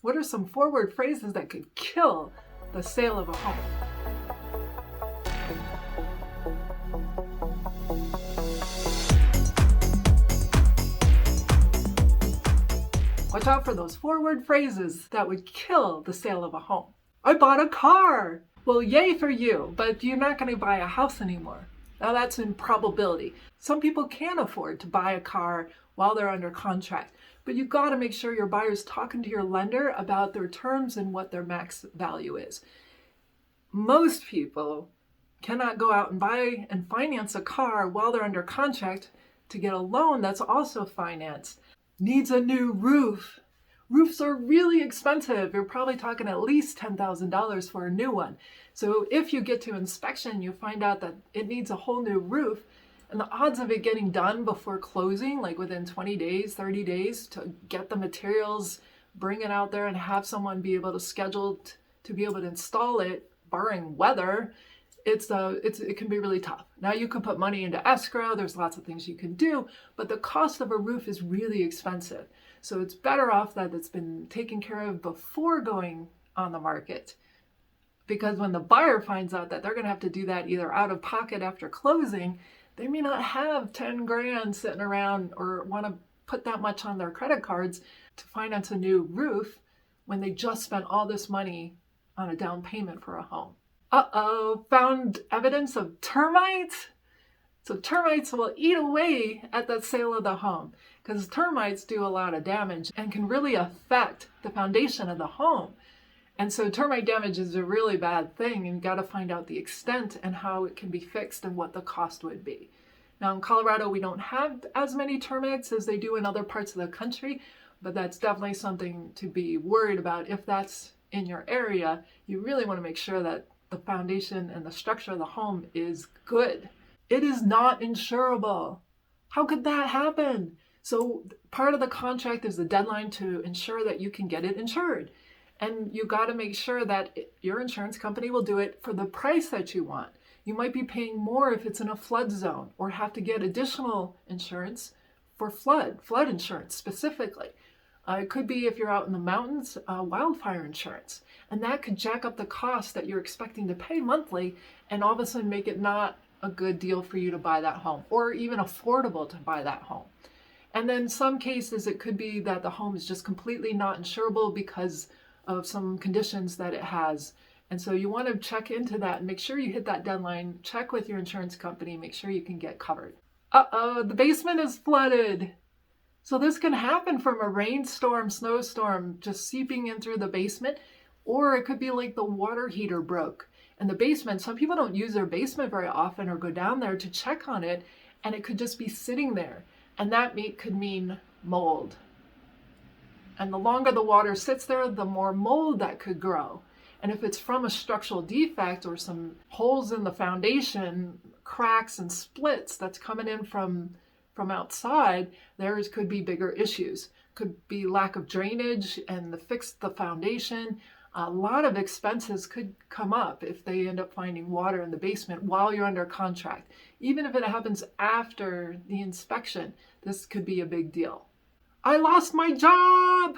What are some forward phrases that could kill the sale of a home? Watch out for those forward phrases that would kill the sale of a home. I bought a car. Well, yay for you, but you're not going to buy a house anymore. Now that's in probability. Some people can afford to buy a car while they're under contract, but you've got to make sure your buyer's talking to your lender about their terms and what their max value is. Most people cannot go out and buy and finance a car while they're under contract to get a loan that's also financed. Needs a new roof. Roofs are really expensive. You're probably talking at least $10,000 for a new one. So if you get to inspection, you find out that it needs a whole new roof, and the odds of it getting done before closing, like within 20 days, 30 days, to get the materials, bring it out there and have someone be able to schedule to be able to install it, barring weather, it can be really tough. Now you can put money into escrow, there's lots of things you can do, but the cost of a roof is really expensive. So it's better off that it's been taken care of before going on the market. Because when the buyer finds out that they're going to have to do that either out of pocket after closing, they may not have 10 grand sitting around or want to put that much on their credit cards to finance a new roof when they just spent all this money on a down payment for a home. Found evidence of termites? So termites will eat away at the sale of the home because termites do a lot of damage and can really affect the foundation of the home. And so termite damage is a really bad thing, and you got to find out the extent and how it can be fixed and what the cost would be. Now in Colorado, we don't have as many termites as they do in other parts of the country, but that's definitely something to be worried about. If that's in your area, you really want to make sure that the foundation and the structure of the home is good. It is not insurable. How could that happen? So part of the contract is the deadline to ensure that you can get it insured. And you got to make sure that your insurance company will do it for the price that you want. You might be paying more if it's in a flood zone or have to get additional insurance for flood insurance specifically. It could be if you're out in the mountains, wildfire insurance. And that could jack up the cost that you're expecting to pay monthly and all of a sudden make it not a good deal for you to buy that home or even affordable to buy that home. And then some cases it could be that the home is just completely not insurable because of some conditions that it has. And so you want to check into that and make sure you hit that deadline, check with your insurance company, make sure you can get covered. The basement is flooded. So this can happen from a rainstorm, snowstorm, just seeping in through the basement, or it could be like the water heater broke. And the basement, some people don't use their basement very often or go down there to check on it, and it could just be sitting there. And that could mean mold. And the longer the water sits there, the more mold that could grow. And if it's from a structural defect or some holes in the foundation, cracks and splits that's coming in from outside, there could be bigger issues. Could be lack of drainage and fix the foundation. A lot of expenses could come up if they end up finding water in the basement while you're under contract. Even if it happens after the inspection, this could be a big deal. I lost my job.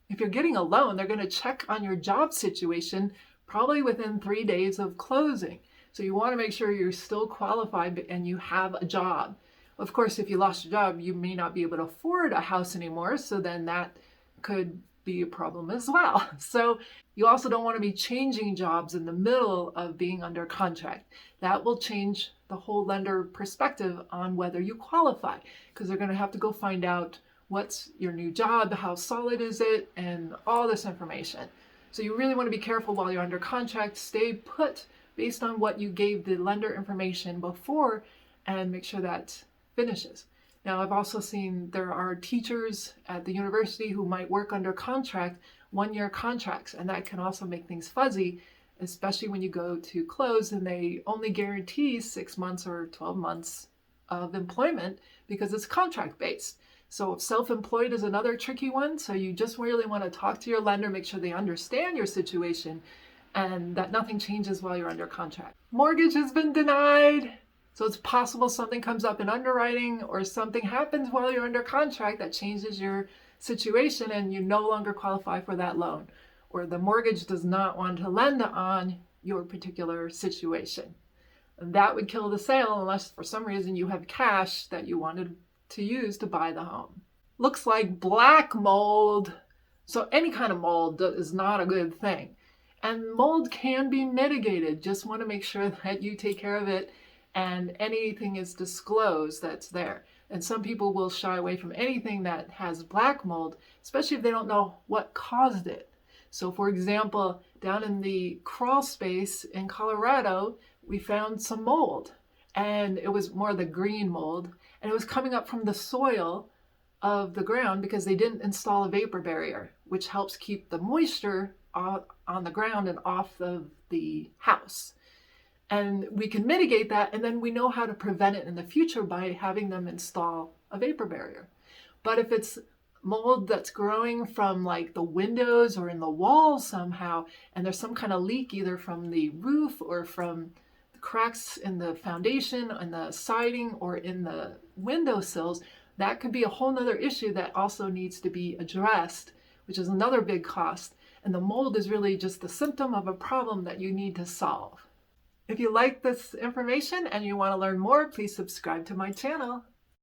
If you're getting a loan, they're going to check on your job situation probably within 3 days of closing. So you want to make sure you're still qualified and you have a job. Of course, if you lost your job, you may not be able to afford a house anymore. So then that could be a problem as well. So you also don't want to be changing jobs in the middle of being under contract. That will change the whole lender perspective on whether you qualify, because they're going to have to go find out what's your new job, how solid is it, and all this information. So you really want to be careful while you're under contract. Stay put based on what you gave the lender information before and make sure that finishes. Now, I've also seen there are teachers at the university who might work under contract, 1-year contracts, and that can also make things fuzzy, especially when you go to close and they only guarantee 6 months or 12 months of employment because it's contract based. So self-employed is another tricky one. So you just really want to talk to your lender, make sure they understand your situation and that nothing changes while you're under contract. Mortgage has been denied. So it's possible something comes up in underwriting or something happens while you're under contract that changes your situation and you no longer qualify for that loan, or the mortgage does not want to lend on your particular situation. That would kill the sale unless for some reason you have cash that you wanted to use to buy the home. Looks like black mold. So any kind of mold is not a good thing. And mold can be mitigated. Just want to make sure that you take care of it and anything is disclosed that's there. And some people will shy away from anything that has black mold, especially if they don't know what caused it. So for example, down in the crawl space in Colorado, we found some mold, and it was more the green mold, and it was coming up from the soil of the ground because they didn't install a vapor barrier, which helps keep the moisture on the ground and off of the house. And we can mitigate that, and then we know how to prevent it in the future by having them install a vapor barrier. But if it's mold that's growing from like the windows or in the walls somehow, and there's some kind of leak either from the roof or from the cracks in the foundation, in the siding, or in the windowsills, that could be a whole nother issue that also needs to be addressed, which is another big cost. And the mold is really just the symptom of a problem that you need to solve. If you like this information and you want to learn more, please subscribe to my channel.